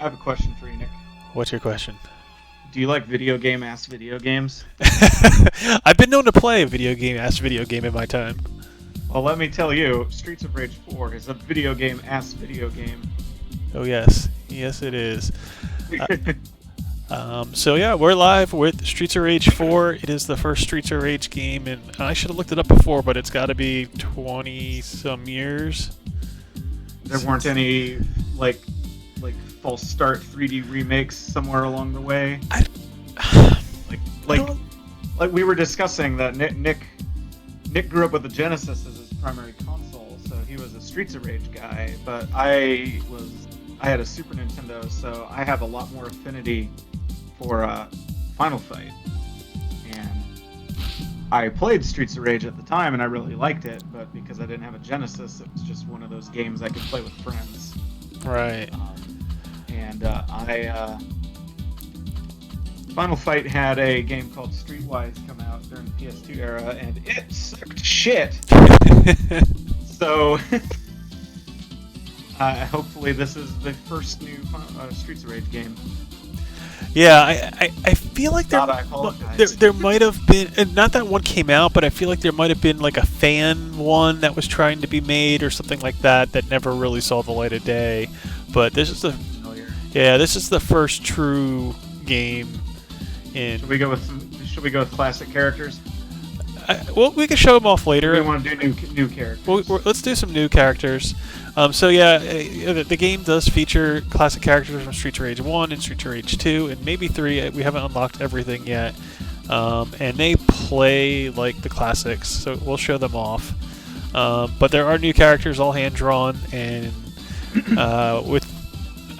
I have a question for you, Nick. What's your question? Do you like video games? I've been known to play a video game in my time. Well, let me tell you, Streets of Rage 4 is a video game. Oh yes, yes it is. So yeah, we're live with Streets of Rage 4. It is the first Streets of Rage game, and I should have looked it up before, but it's got to be 20-some years. There weren't any like false start 3D remakes somewhere along the way. Like we were discussing that Nick grew up with the Genesis as his primary console, so he was a Streets of Rage guy. But I had a Super Nintendo, so I have a lot more affinity for Final Fight, and I played Streets of Rage at the time, and I really liked it. But because I didn't have a Genesis, it was just one of those games I could play with friends. Right. Final Fight had a game called Streetwise come out during the PS2 era, and it sucked shit. So, hopefully this is the first new Streets of Rage game. Yeah, I feel like there might have been, and not that one came out, but I feel like there might have been like a fan one that was trying to be made or something like that never really saw the light of day. But this is the first true game. Should we go with classic characters? Well, we can show them off later. We want to do new characters. Let's do some new characters. So yeah, the game does feature classic characters from Streets of Rage 1 and Streets of Rage 2 and maybe 3. We haven't unlocked everything yet. And they play like the classics, so we'll show them off. But there are new characters, all hand-drawn, and with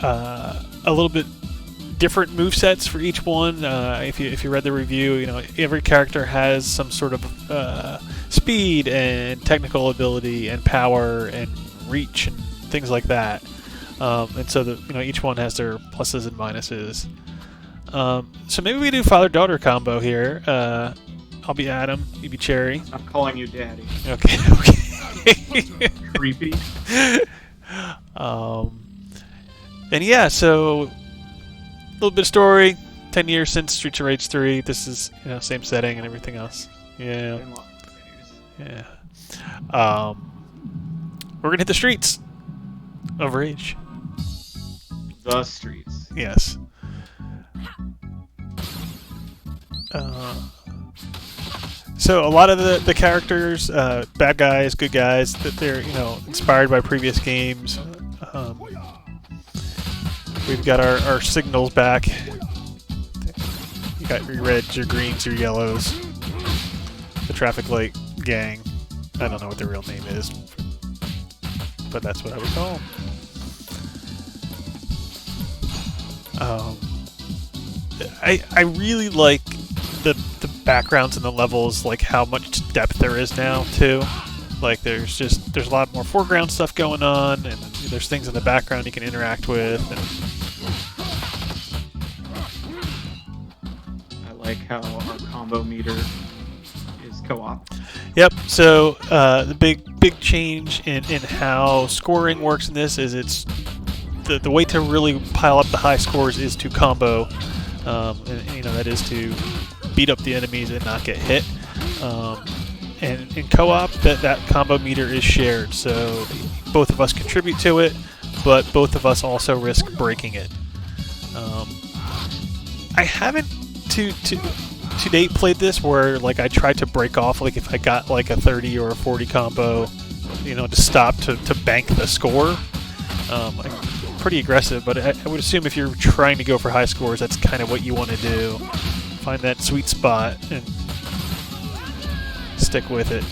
a little bit different movesets for each one. If you read the review, you know every character has some sort of speed and technical ability and power and reach and things like that. And so each one has their pluses and minuses. So maybe we do father-daughter combo here. I'll be Adam, you be Cherry. I'm calling you Daddy. Okay. Creepy. And yeah, so a little bit of story. 10 years since Streets of Rage 3. This is same setting and everything else. Yeah. Yeah. We're gonna hit the streets of Rage. The streets. Yes. So a lot of the characters, bad guys, good guys, that they're inspired by previous games. We've got our signals back. You got your reds, your greens, your yellows. The traffic light gang. I don't know what their real name is, but that's what I would call them. I really like the backgrounds and the levels, like how much depth there is now too. Like there's a lot more foreground stuff going on, and there's things in the background you can interact with. I like how our combo meter is co-op. Yep. So the big change in how scoring works in this is it's the way to really pile up the high scores is to combo, and that is to beat up the enemies and not get hit. And in co-op, that combo meter is shared, so both of us contribute to it, but both of us also risk breaking it. I haven't to date played this where like I tried to break off, like if I got like a 30 or a 40 combo, to stop to bank the score. I'm pretty aggressive, but I would assume if you're trying to go for high scores, that's kind of what you want to do. Find that sweet spot and stick with it.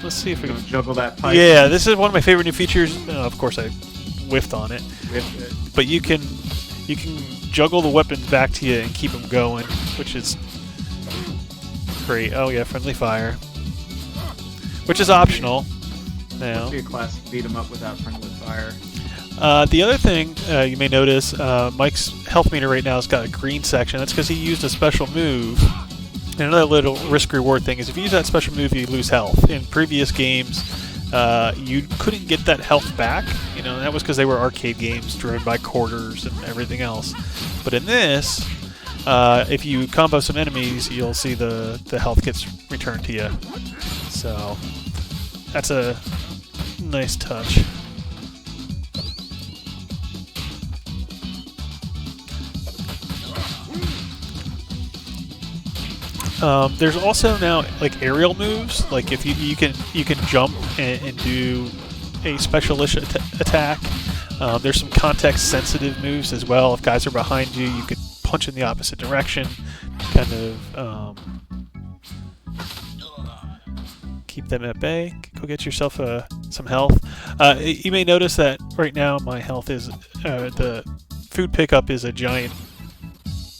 Let's see if we can juggle that pipe. Yeah, this is one of my favorite new features. Of course, I whiffed on it. But you can juggle the weapons back to you and keep them going, which is great. Oh yeah, friendly fire, which is optional now. Must be a classic beat 'em up without friendly fire. The other thing you may notice, Mike's health meter right now has got a green section. That's because he used a special move. And another little risk-reward thing is if you use that special move, you lose health. In previous games, you couldn't get that health back. You know, that was because they were arcade games driven by quarters and everything else. But in this, if you combo some enemies, you'll see the health gets returned to you. So that's a nice touch. There's also now like aerial moves. Like if you can jump and do a specialist attack. There's some context-sensitive moves as well. If guys are behind you, you could punch in the opposite direction, kind of keep them at bay. Go get yourself some health. You may notice that right now my health is the food pickup is a giant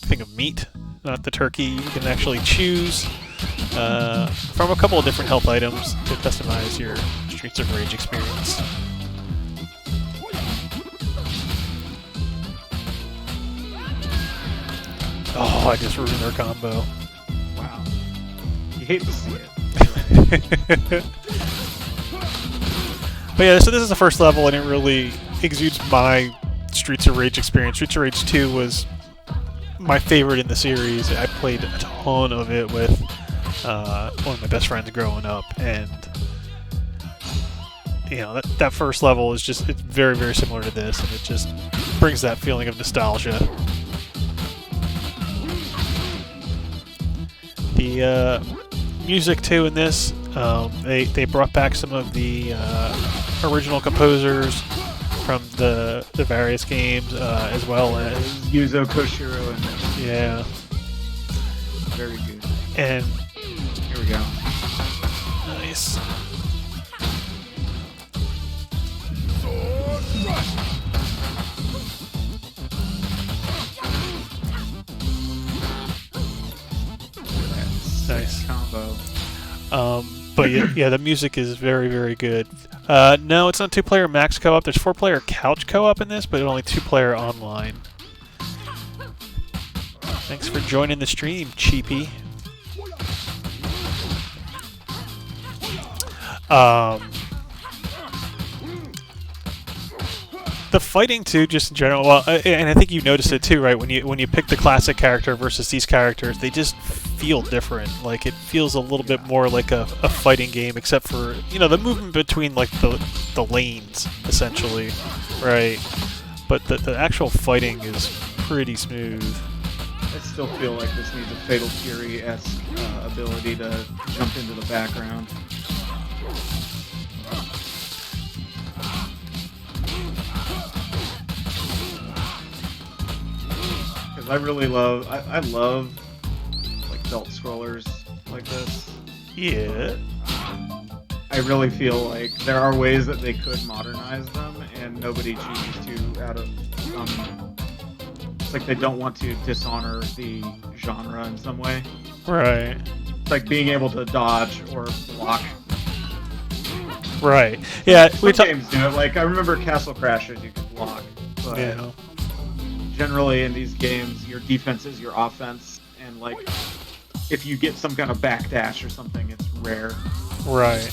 thing of meat, not the turkey. You can actually choose from a couple of different health items to customize your Streets of Rage experience. Oh, I just ruined their combo. Wow. You hate to see it. But yeah, so this is the first level, and it really exudes my Streets of Rage experience. Streets of Rage 2 was my favorite in the series. I played a ton of it with one of my best friends growing up, and you know that first level is just, it's very, very similar to this, and it just brings that feeling of nostalgia. The music too in this, they brought back some of the original composers from the various games, as well as Yuzo Koshiro and yeah, very good. and Here we go. nice. Nice combo. But yeah, the music is very, very good. No, it's not 2-player max co-op. There's 4-player couch co-op in this, but only 2-player online. Thanks for joining the stream, cheapie. The fighting too, just in general. Well, and I think you noticed it too, right? When you pick the classic character versus these characters, they just feel different. Like it feels a little bit more like a fighting game, except for the movement between like the lanes, essentially, right? But the actual fighting is pretty smooth. I still feel like this needs a Fatal Fury-esque ability to jump into the background. Because I really love, I love like belt scrollers like this. Yeah. I really feel like there are ways that they could modernize them, and nobody chooses to out of it's like they don't want to dishonor the genre in some way. Right. It's like being able to dodge or block. Right. Yeah. Some games do it. Like I remember Castle Crashers, you could block, but yeah. Generally in these games, your defense is your offense, and like if you get some kind of backdash or something, it's rare. Right.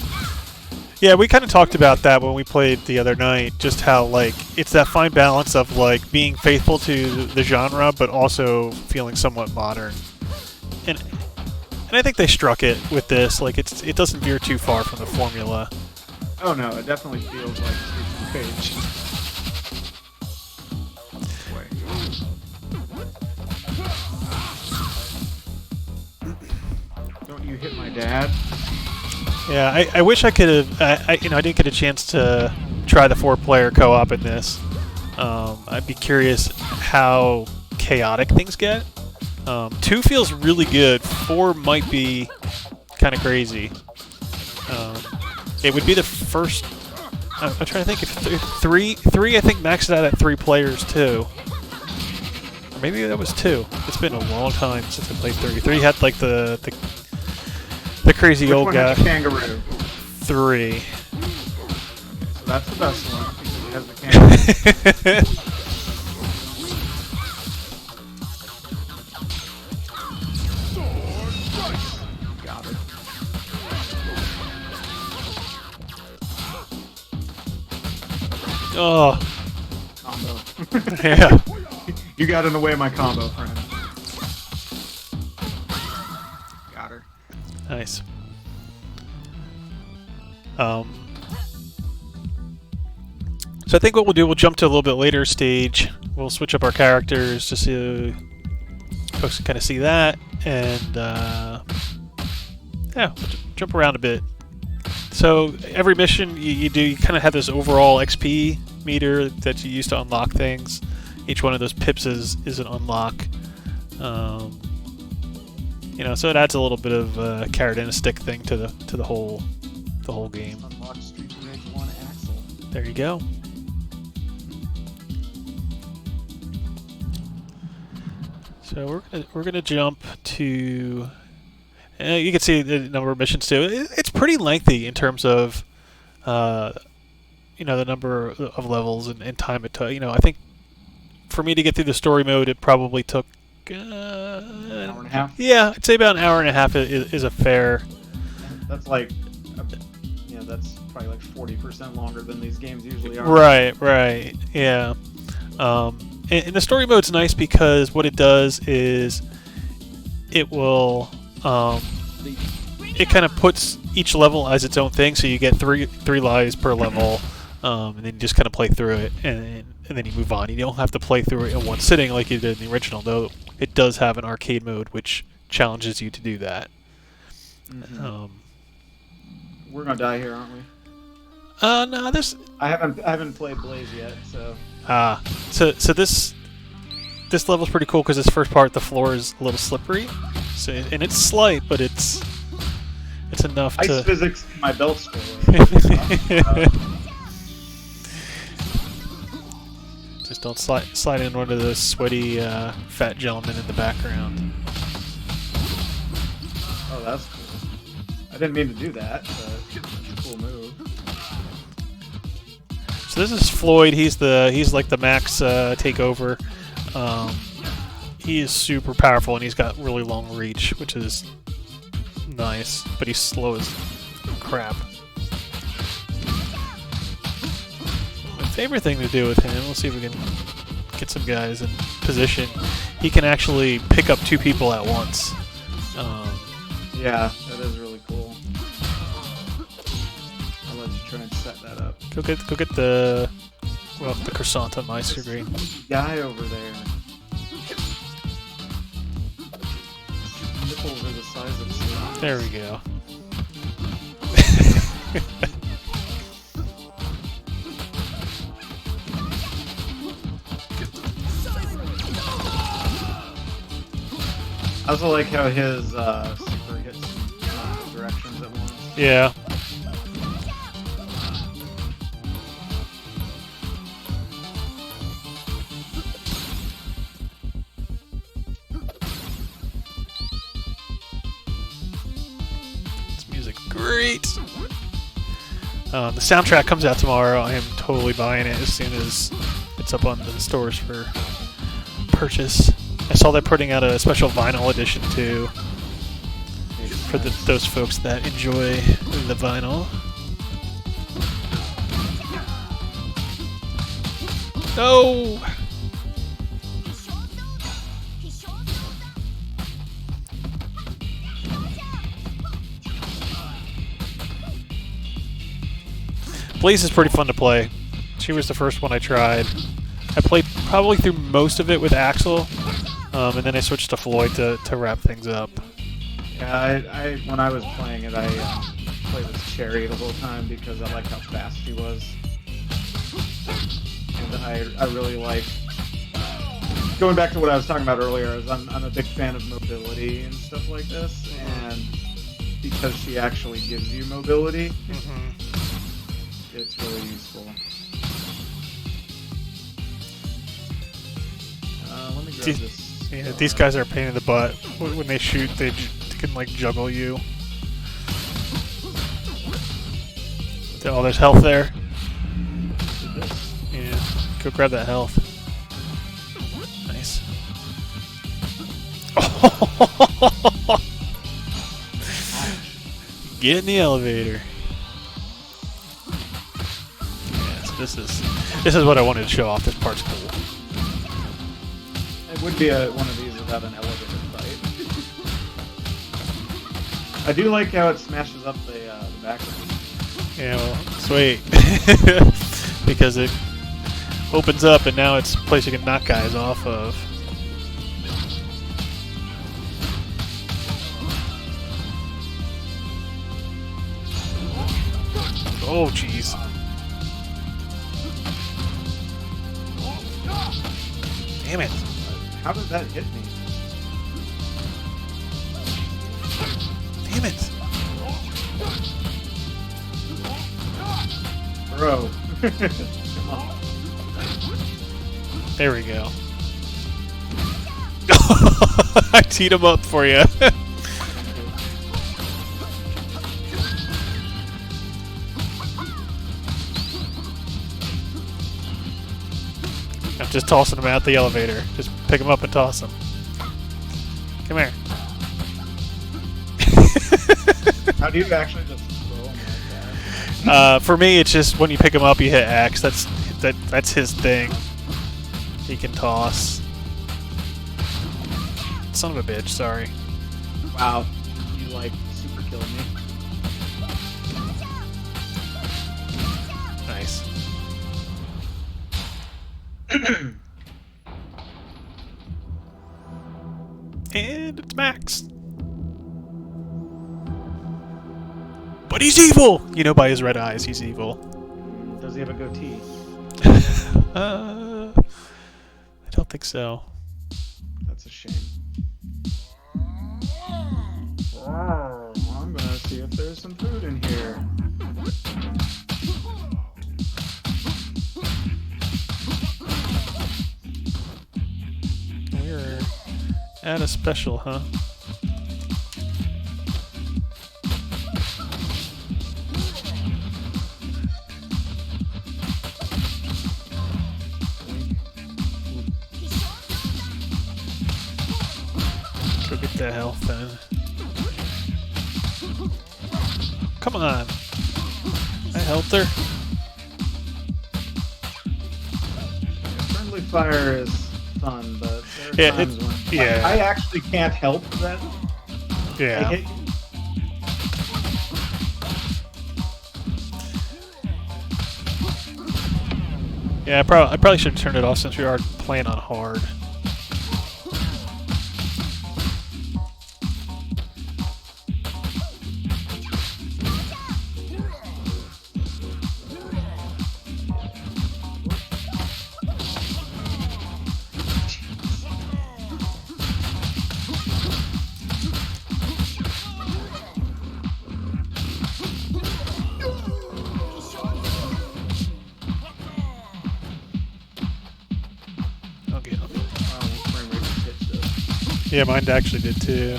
Yeah, we kind of talked about that when we played the other night, just how like it's that fine balance of like being faithful to the genre but also feeling somewhat modern. And I think they struck it with this. Like it doesn't veer too far from the formula. Oh no, it definitely feels like Streets of Rage. Don't you hit my dad? Yeah, I wish I could have. I didn't get a chance to try the 4-player co-op in this. I'd be curious how chaotic things get. 2 feels really good. 4 might be kind of crazy. It would be the first. I'm trying to think if 3 I think maxed out at 3 players too. Or maybe that was 2. It's been a long time since I played 3. 3 had like the crazy Which old one guy. has the kangaroo? 3. So that's the best one. Because it has the kangaroo. Got it. Oh, Combo. yeah. You got in the way of my combo, friend. Got her. Nice. So I think what we'll do, we'll jump to a little bit later stage. We'll switch up our characters just so folks can kind of see that, and yeah, we'll jump around a bit. So every mission you do, you kind of have this overall XP meter that you use to unlock things. Each one of those pips is an unlock. You know, so it adds a little bit of a carrot and a stick thing to the whole game. Unlock Street Rage 1 Axel. There you go. So we're gonna jump to. You can see the number of missions too. It's pretty lengthy in terms of, you know, the number of levels and time it took. You know, I think for me to get through the story mode, it probably took An hour and a half. Yeah, I'd say about an hour and a half is a fair. That's like, you know, that's probably like 40% longer than these games usually are. Right, yeah. And the story mode's nice because what it does is it will it kind of puts each level as its own thing, so you get three lives per level, and then you just kind of play through it, and then you move on. You don't have to play through it in one sitting like you did in the original, though it does have an arcade mode which challenges you to do that. Mm-hmm. We're gonna die here, aren't we? No, this. I haven't played Blaze yet, so. So this level's pretty cool because this first part, the floor is a little slippery, so and it's slight, but it's enough Ice to. physics in my belt score. Just don't slide in one of those sweaty fat gentlemen in the background. Oh, that's cool. I didn't mean to do that, but it's a cool move. So this is Floyd. He's like the max takeover. He is super powerful and he's got really long reach, which is nice. But he's slow as crap. My favorite thing to do with him. We'll see if we can get some guys in position. He can actually pick up two people at once. Yeah, that is really cool. I'll let you try and set that up. Go get the croissant on my screen. Guy over there. Nipples are the size of slots. There we go. I also like how his super hits multiple directions at once. Yeah. This music great. The soundtrack comes out tomorrow. I am totally buying it as soon as it's up on the stores for purchase. I saw they're putting out a special vinyl edition too for those folks that enjoy the vinyl. No! Blaze is pretty fun to play. She was the first one I tried. I played probably through most of it with Axel, and then I switched to Floyd to wrap things up. Yeah, when I was playing it, I played as Cherry the whole time because I liked how fast she was. And I really like... Going back to what I was talking about earlier, I'm a big fan of mobility and stuff like this, and because she actually gives you mobility, it's really useful. Let me grab this. Yeah, these guys are a pain in the butt. When they shoot, they can like juggle you. Oh, there's health there. Yeah, go grab that health. Nice. Get in the elevator. Yeah, so This is what I wanted to show off. This part's cool. It would be one of these without an elevator fight. I do like how it smashes up the background. Yeah, well, sweet. Because it opens up and now it's a place you can knock guys off of. Oh, jeez. Damn it. How did that hit me? Damn it. Bro. Come on. There we go. I teed him up for you. I'm just tossing him out the elevator. Just pick him up and toss him. Come here. How do you actually just throw him like that? For me, it's just when you pick him up, you hit X. That's his thing. He can toss. Son of a bitch. Sorry. Wow. You like super killed me. Nice. And it's Max. But he's evil! You know by his red eyes, he's evil. Does he have a goatee? I don't think so. That's a shame. I'm gonna see if there's some food in here. We're at a special, huh? Go get the health then. Come on. I helped her. Friendly fire is fun, but there are times when I actually can't help that. Yeah. I hit you. Yeah, I probably should have turned it off since we are playing on hard. Yeah, mine actually did too.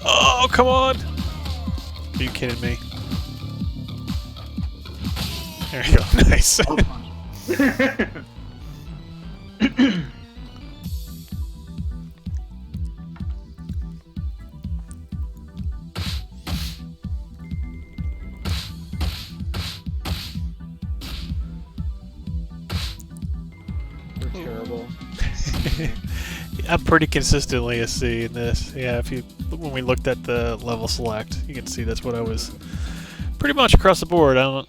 Oh, come on! Are you kidding me? There you go. Nice. Terrible. I'm pretty consistently a C in this. Yeah, when we looked at the level select, you can see that's what I was pretty much across the board. I don't,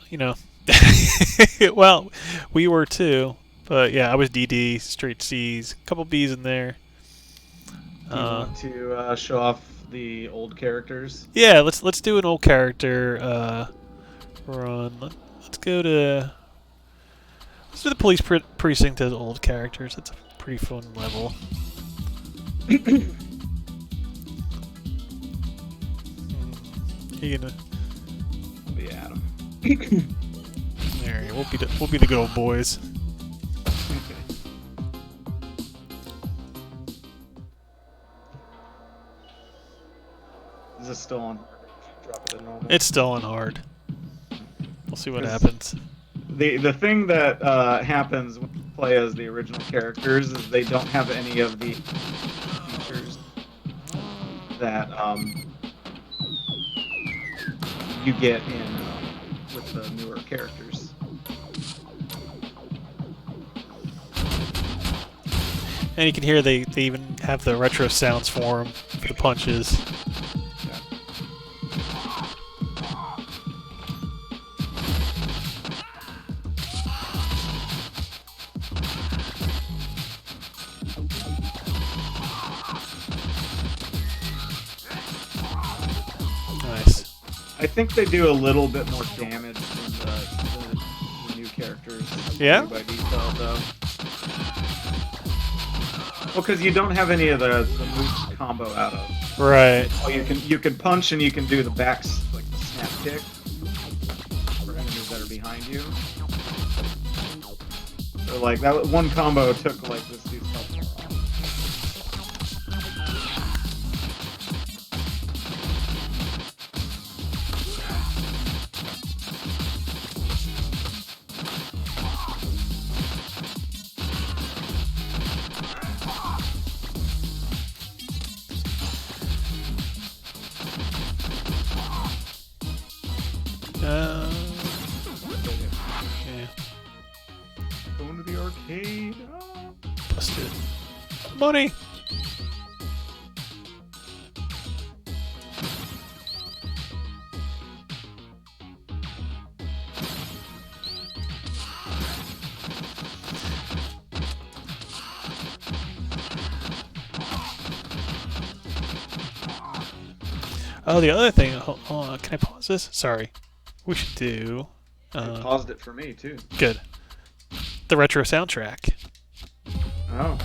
well, we were too, but yeah, I was DD, straight C's, a couple B's in there. Do you want to show off the old characters? Yeah, let's do an old character run. Let's go to. Let's do the police precinct as old characters. That's a pretty fun level. You gonna? I'll be Adam. There, we'll be the good old boys. Okay. Is this still on? Drop it in normal. It's still on hard. We'll see what happens. The thing that happens when you play as the original characters is they don't have any of the features that you get in with the newer characters. And you can hear they even have the retro sounds for them, for the punches. Nice. I think they do a little bit more damage than the new characters. Yeah? By default, though. Well, because you don't have any of the moves to combo out of. Right. Oh, you can punch and you can do the backs, like the snap kick for enemies that are behind you. So like that one combo took like this dude's health bar off. Yeah. Going to the arcade. Oh. Busted. Money! Oh, the other thing. Hold on, can I pause this? Sorry. We should do. You paused it for me too. Good. The retro soundtrack. Oh.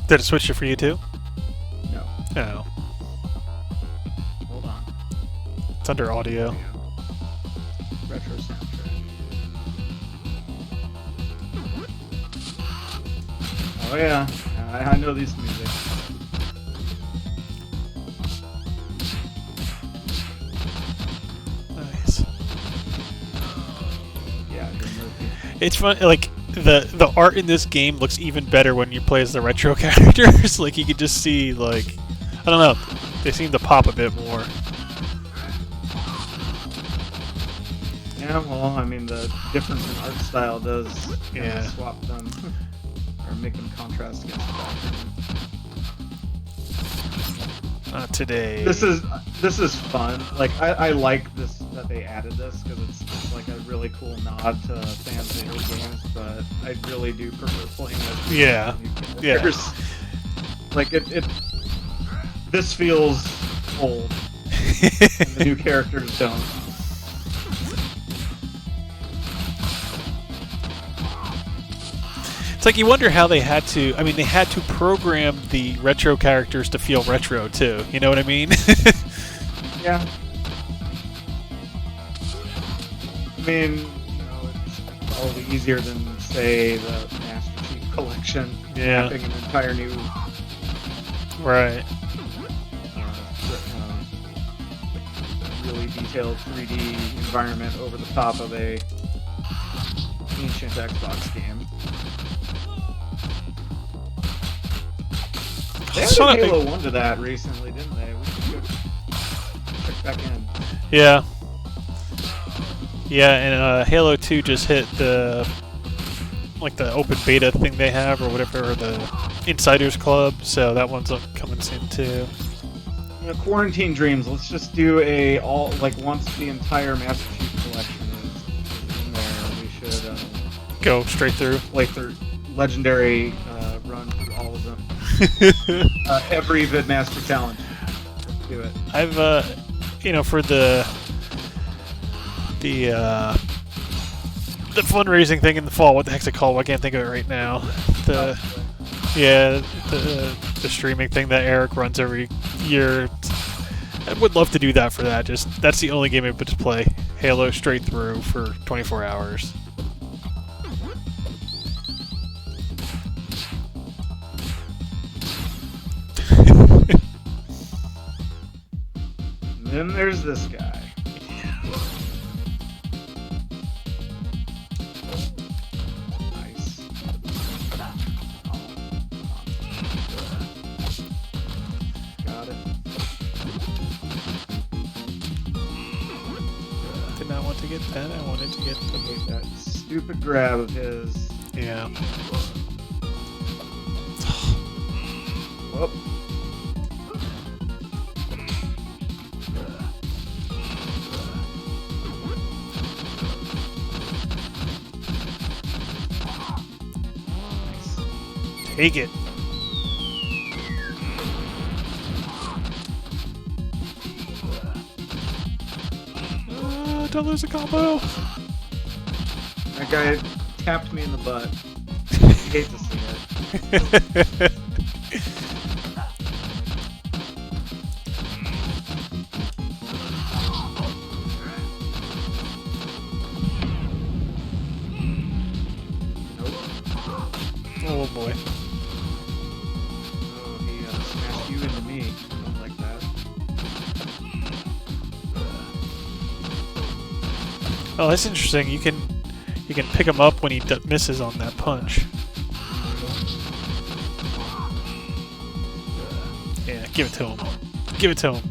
Did it switch it for you too? No. No. Hold on. It's under audio. Retro soundtrack. Oh yeah, I know these music. Nice. Yeah, good movie. It's fun. Like the art in this game looks even better when you play as the retro characters. Like you could just see, like, I don't know, they seem to pop a bit more. Yeah, well, I mean, the difference in art style does kind Yeah. of swap them or make them contrast against the background. Not today. This is fun. Like I like this that they added this because it's like a really cool nod to fans of old games. But I really do prefer playing with Yeah. new Yeah. characters. Like it. This feels old. And the new characters don't. It's like you wonder how they had to. I mean, they had to program the retro characters to feel retro too. You know what I mean? Yeah. I mean, you know, it's probably easier than, say, the Master Chief Collection. Yeah. Having an entire new Right. really detailed 3D environment over the top of a ancient Xbox game. They added Halo 1 to that recently, didn't they? We should go check back in. Yeah. Yeah, and Halo 2 just hit the open beta thing they have or whatever, or the Insiders Club, so that one's coming soon too. You know, Quarantine Dreams, let's just do once the entire Master Chief Collection is in there, we should Go straight through. play through Legendary run through all of them. Every Vidmaster challenge. Let's do it. I've for the fundraising thing in the fall, what the heck's it called? I can't think of it right now. The streaming thing that Eric runs every year. I would love to do that for that. Just that's the only game I would just play Halo straight through for 24 hours. And then there's this guy. Nice. did not want to get that. I wanted to get the... Hate that stupid grab of his. Yeah. Whoop. Take it. Don't lose a combo. That guy tapped me in the butt. I hate to see it. Oh boy. Oh, he smashed you into me. Don't like that. Oh, that's interesting. You can pick him up when he misses on that punch. Yeah, give it to him. Give it to him.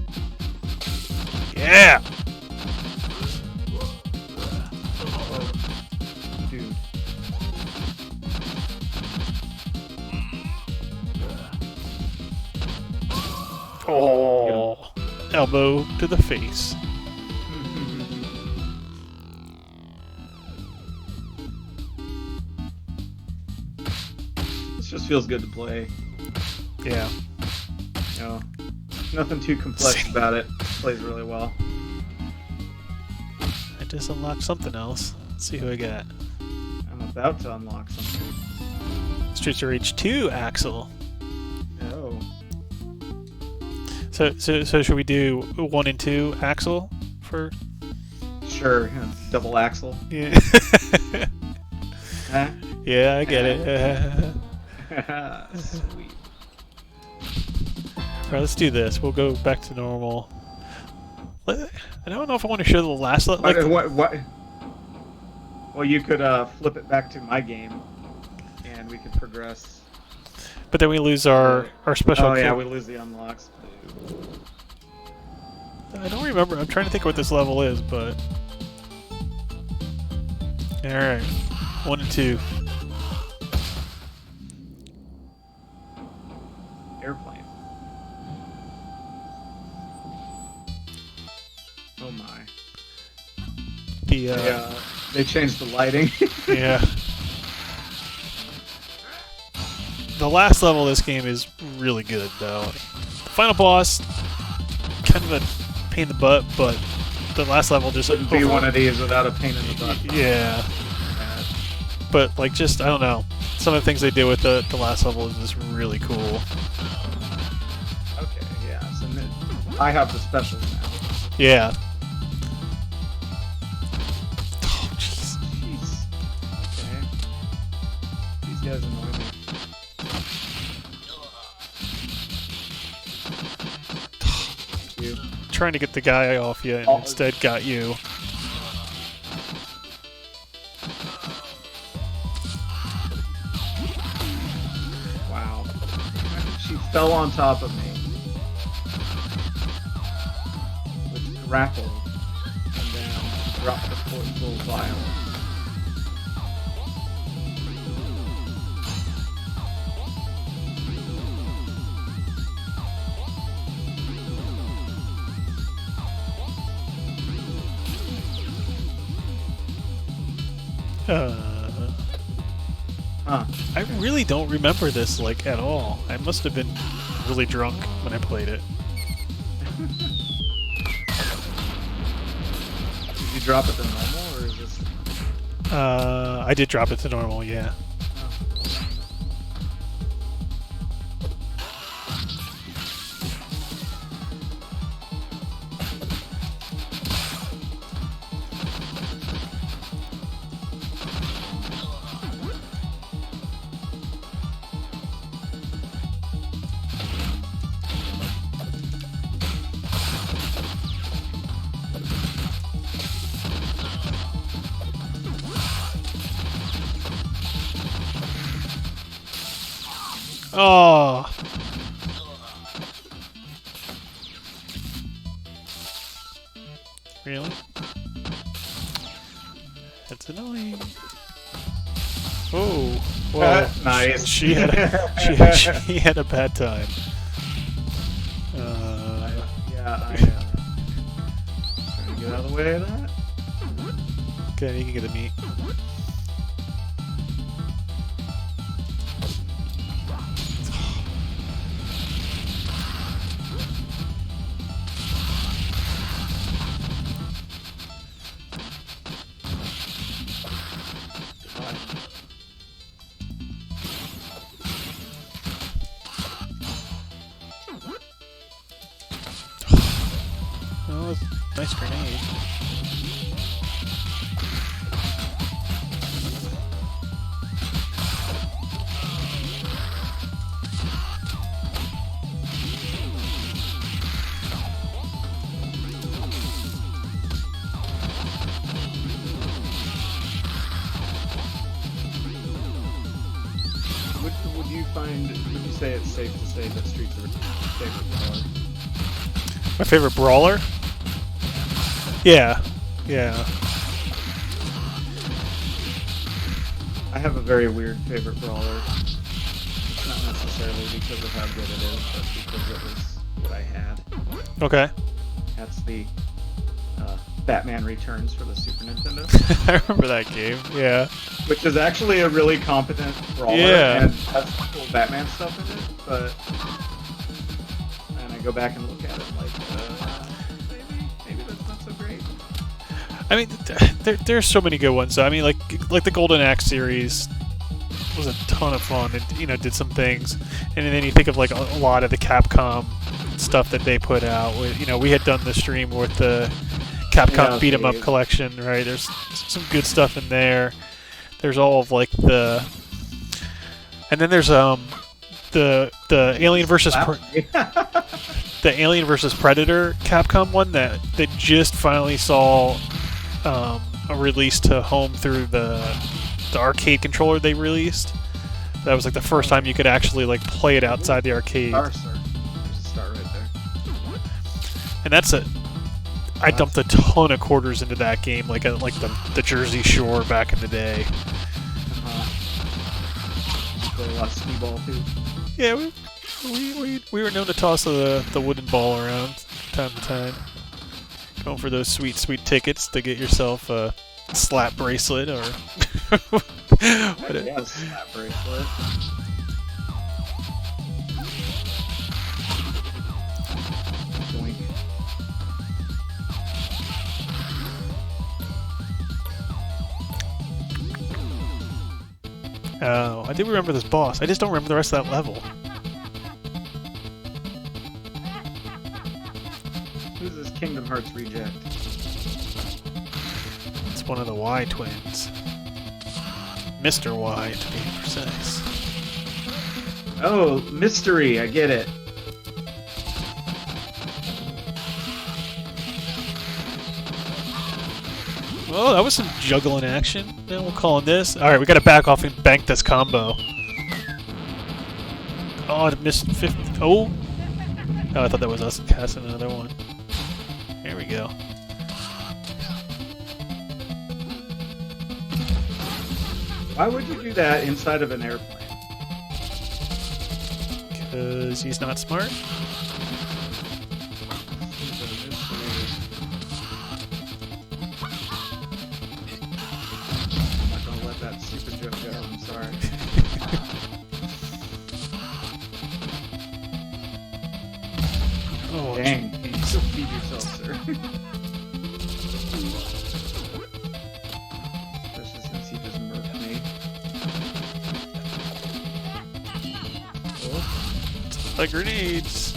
Yeah. Oh, dude. Oh, elbow to the face. This just feels good to play. Yeah. You know, nothing too complex about it. Plays really well. I just unlocked something else. Let's see who I got. I'm about to unlock something. Streets of Rage 2 Axel. Oh. So should we do 1 and 2 Axel for? Sure. Yeah, double axle. Yeah. Huh? Yeah, I get it. Sweet. Alright, let's do this. We'll go back to normal. I don't know if I want to show the last... Like, What? Well, you could flip it back to my game, and we could progress. but then we lose our special... Oh, yeah, we lose the unlocks. I don't remember. I'm trying to think what this level is, but... Alright. 1 and 2. Airplane. Oh, my. Yeah, they changed the lighting. Yeah. The last level of this game is really good, though. The final boss, kind of a pain in the butt, but the last level just... Wouldn't be one of these without a pain in the butt. Yeah. But, like, just, I don't know. Some of the things they did with the last level is just really cool. Okay, yeah. So I have the specials now. Yeah. Oh, jeez. Jeez. Okay. These guys annoy me. Thank you. Trying to get the guy off you and instead got you. Wow. She fell on top of me. Which grappled. And then dropped the full vial. Huh. I really don't remember this, like, at all. I must have been really drunk when I played it. Did you drop it to normal, or is this... I did drop it to normal, yeah. Oh. Really? It's annoying. Oh, whoa! Nice. She had she had a bad time. Yeah, trying to get out of the way of that. Okay, you can get the meat. Oh, nice grenade. Would you say it's safe to say that Streets are your favorite brawler? My favorite brawler? Yeah. Yeah. I have a very weird favorite brawler. It's not necessarily because of how good it is, but because it was what I had. Okay. That's the Batman Returns for the Super Nintendo. I remember that game. Yeah. Which is actually a really competent brawler Yeah. and has some cool Batman stuff in it, but and I go back and look at it like maybe that's not so great. I mean, there's so many good ones. I mean, like the Golden Axe series was a ton of fun. It did some things, and then you think of like a lot of the Capcom stuff that they put out. We had done the stream with the Capcom beat 'em up collection, right? There's some good stuff in there. There's all of like and then there's the Alien versus the Alien versus Predator Capcom one that just finally saw a release to home through the arcade controller they released. That was like the first time you could actually like play it outside the arcade. There's a star right there. And that's I dumped a ton of quarters into that game, like the Jersey Shore back in the day. Play a lot of skee-ball too. Yeah, we were known to toss the wooden ball around time to time. Going for those sweet tickets to get yourself a slap bracelet or Yeah, slap bracelet. Doink. Oh, I do remember this boss. I just don't remember the rest of that level. Who's this Kingdom Hearts reject? It's one of the Y twins. Mr. Y, to be precise. Oh, mystery, I get it. Oh, that was some juggling action. Then we'll call on this. Alright, we gotta back off and bank this combo. Oh, I missed 50. Oh! Oh, I thought that was us casting another one. There we go. Why would you do that inside of an airplane? Because he's not smart. I'm not gonna let that stupid joke go, I'm sorry. Oh, Dang, can you still feed yourself, sir? Especially since he just murked me. Oh, like grenades.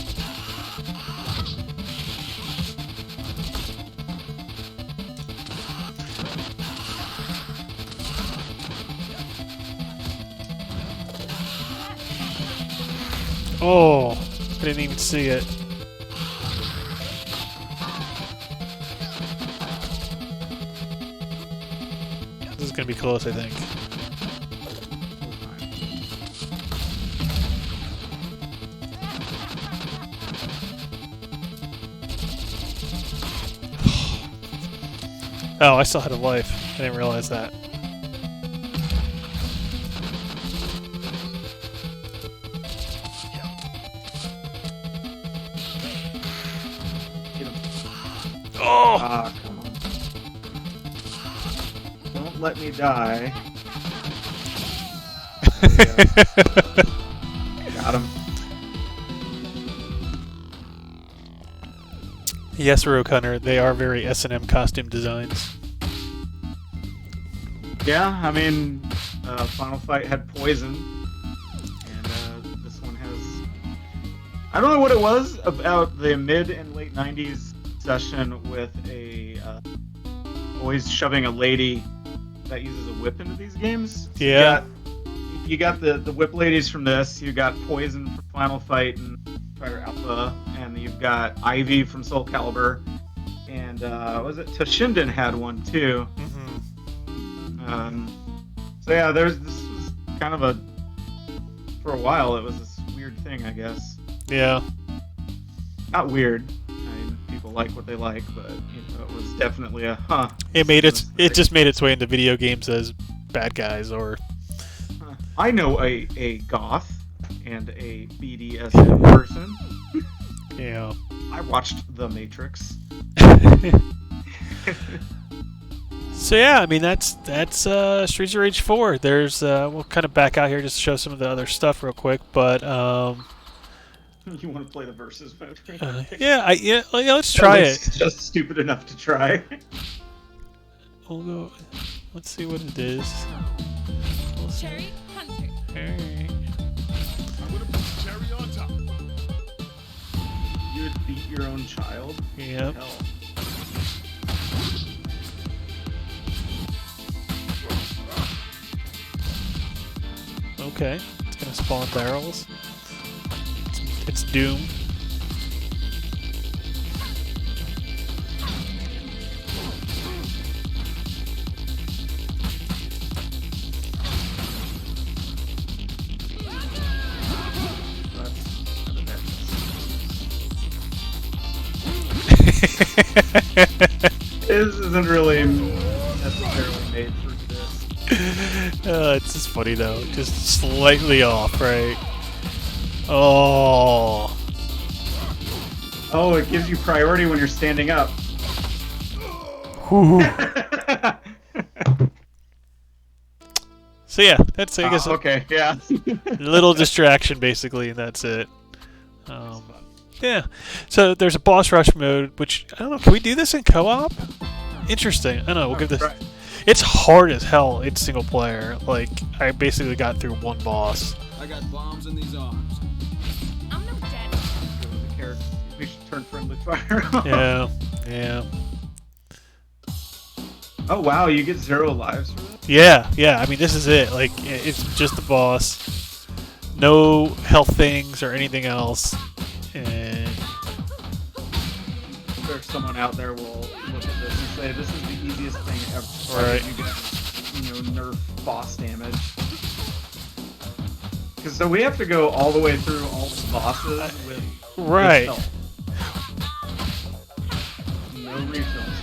Oh, I didn't even see it. This is gonna be close, I think. Oh, I still had a life. I didn't realize that. Oh! Ah, come on. Don't let me die. Got him. Yes, Rogue Hunter, they are very S&M costume designs. Yeah, I mean, Final Fight had poison, and this one has... I don't know what it was about the mid and late 90s session with a always shoving a lady that uses a whip into these games. So Yeah. You got the whip ladies from this, you got Poison from Final Fight and Fighter Alpha, and you've got Ivy from Soul Calibur, and was it Toshinden had one too. Mm-hmm. So yeah, this was kind of a, for a while it was this weird thing, I guess. Yeah. Not weird. I mean, people like what they like, but it was definitely a huh. It just made its way into video games as bad guys or. I know a goth and a BDSM person. Yeah. I watched The Matrix. So yeah, I mean that's Streets of Rage 4. There's we'll kind of back out here just to show some of the other stuff real quick, but You want to play the versus mode? yeah, let's try it. Just stupid enough to try. We'll go. Let's see what it is. Cherry Hunter. Alright. I would have put cherry on top. You would beat your own child? Yep. Hell. Okay, it's gonna spawn barrels. It's Doom. This isn't really necessarily made for this. It's just funny though, just slightly off, right? Oh. Oh, it gives you priority when you're standing up. Whew. So yeah, that's I guess okay, yeah. a little distraction basically, and that's it. Yeah. So there's a boss rush mode, which I don't know. Can we do this in co-op? Interesting. I don't know. We'll give this. Right. It's hard as hell in single player. Like I basically got through one boss. I got bombs in these arms. I'm no dead. We should turn friendly fire. Yeah. Yeah. Oh wow, you get 0 lives for this? Yeah. Yeah. I mean, this is it. Like it's just the boss. No health things or anything else. And There's someone out there will look at this and say this is the easiest thing ever. Right. You get, nerf boss damage. Because so we have to go all the way through all the bosses with right. health. No refills.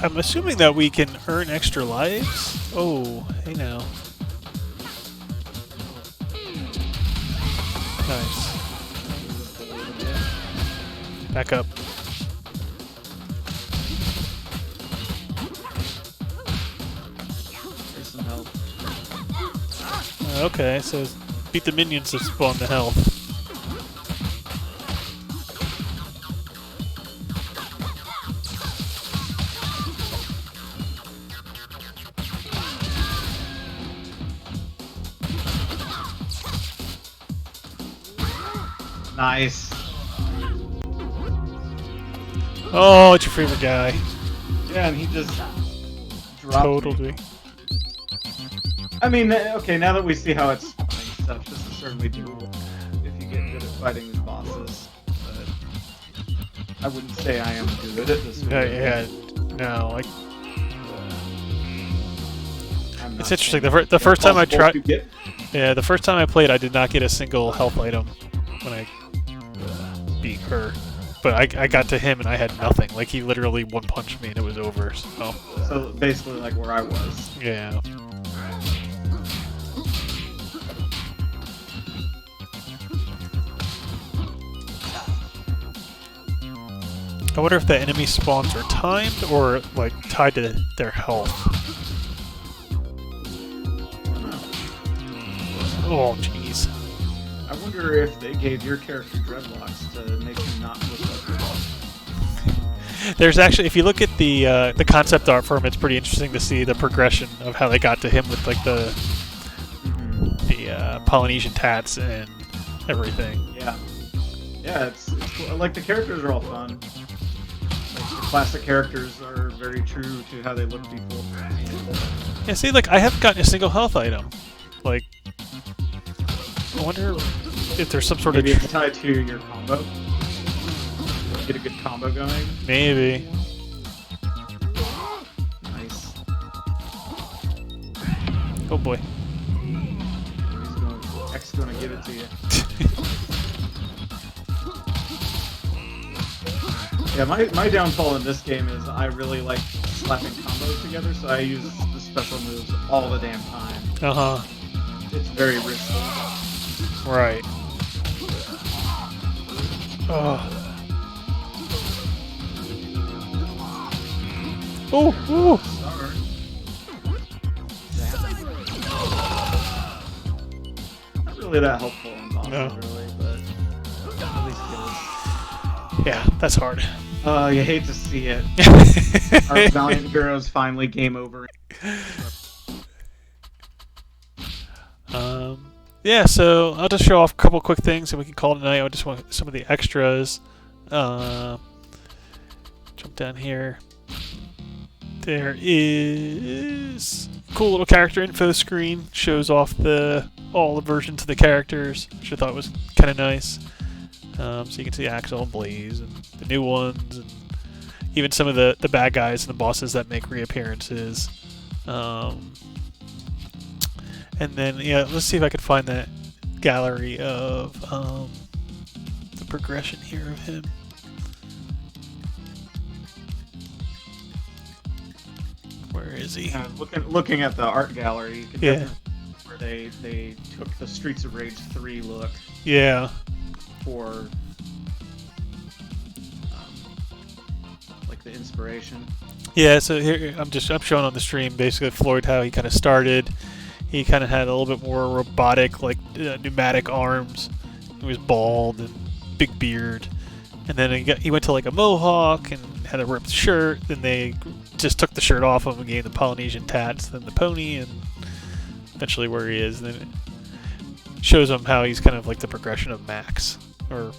I'm assuming that we can earn extra lives. Oh, hey now. Nice. Back up. There's some health. Okay, so beat the minions to spawn the health. Nice. Oh, it's your favorite guy. Yeah, and he just dropped Totaled me. me. I mean, okay, now that we see how it's fighting stuff, this is certainly doable if you get good at fighting these bosses. But I wouldn't say I am good at this. Yeah, no, like I'm not it's interesting. saying The first time I impossible tried, to get. yeah, the first time I played, I did not get a single health item when I beat her. But I got to him and I had nothing. Like he literally one punched me and it was over. So basically, like where I was. Yeah. I wonder if the enemy spawns are timed or like tied to their health. Oh, jeez. I wonder if they gave your character dreadlocks to make him not look like her. There's actually, if you look at the concept art for him, it's pretty interesting to see the progression of how they got to him with like the Polynesian tats and everything. Yeah. Yeah, it's cool. Like the characters are all fun. Like the classic characters are very true to how they looked before. Yeah, see, like I haven't gotten a single health item. Like, I wonder if there's some sort Maybe of it's tied to your combo. Get a good combo going. maybe. Nice. Oh boy. X gonna give it to you. Yeah, my downfall in this game is I really like slapping combos together, so I use the special moves all the damn time. Uh-huh. It's very risky. Right. Oh. Oh, oh. Sorry. Not really that helpful in bosses, No. really, but at least it Yeah, that's hard. is. You hate to see it. Our valiant heroes finally game over. Yeah, so I'll just show off a couple quick things and we can call it a night. I just want some of the extras. Jump down here. There is cool little character info screen. Shows off all the versions of the characters, which I thought was kind of nice. So you can see Axel and Blaze and the new ones, and even some of the bad guys and the bosses that make reappearances. And then, yeah, let's see if I can find that gallery of the progression here of him. Where is he? Looking at the art gallery, you can Yeah. definitely see where they took the Streets of Rage 3 look Yeah. for like the inspiration. Yeah, so here I'm showing on the stream basically Floyd how he kind of started. He kind of had a little bit more robotic, like pneumatic arms. He was bald and big beard, and then he went to like a mohawk and had a ripped shirt. Then they just took the shirt off him and gave him the Polynesian tats, then the pony, and eventually where he is. And then it shows him how he's kind of like the progression of Max, or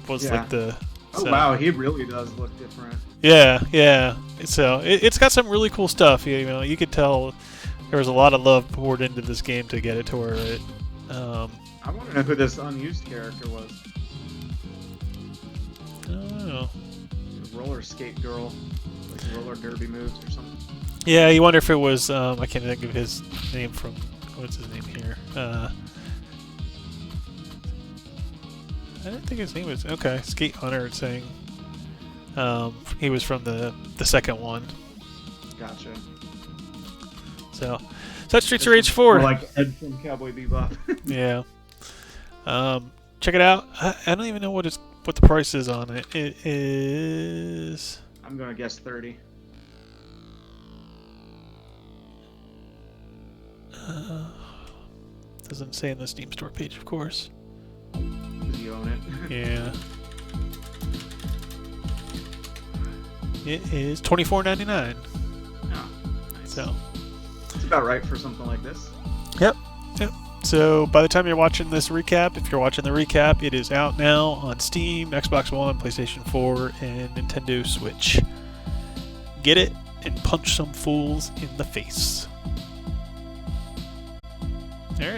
was Yeah. like the. Oh so- wow, he really does look different. Yeah, yeah. So it's got some really cool stuff. You know, you could tell there was a lot of love poured into this game to get it to where it. I want to know who this unused character was. I don't know. The roller skate girl, like roller derby moves or something. Yeah, you wonder if it was. I can't think of his name from. What's his name here? I didn't think his name was. Okay, Skate Hunter. It's saying. He was from the second one. Gotcha. So that's Streets of Rage 4. Or like Ed from Cowboy Bebop. Yeah. Check it out. I don't even know what the price is on it. It is. I'm gonna guess 30. Doesn't say in the Steam Store page, of course. Because you own it. Yeah. It is $24.99. Oh, nice. So. It's about right for something like this. Yep. So by the time you're watching this recap, if you're watching the recap, it is out now on Steam, Xbox One, PlayStation 4, and Nintendo Switch. Get it and punch some fools in the face.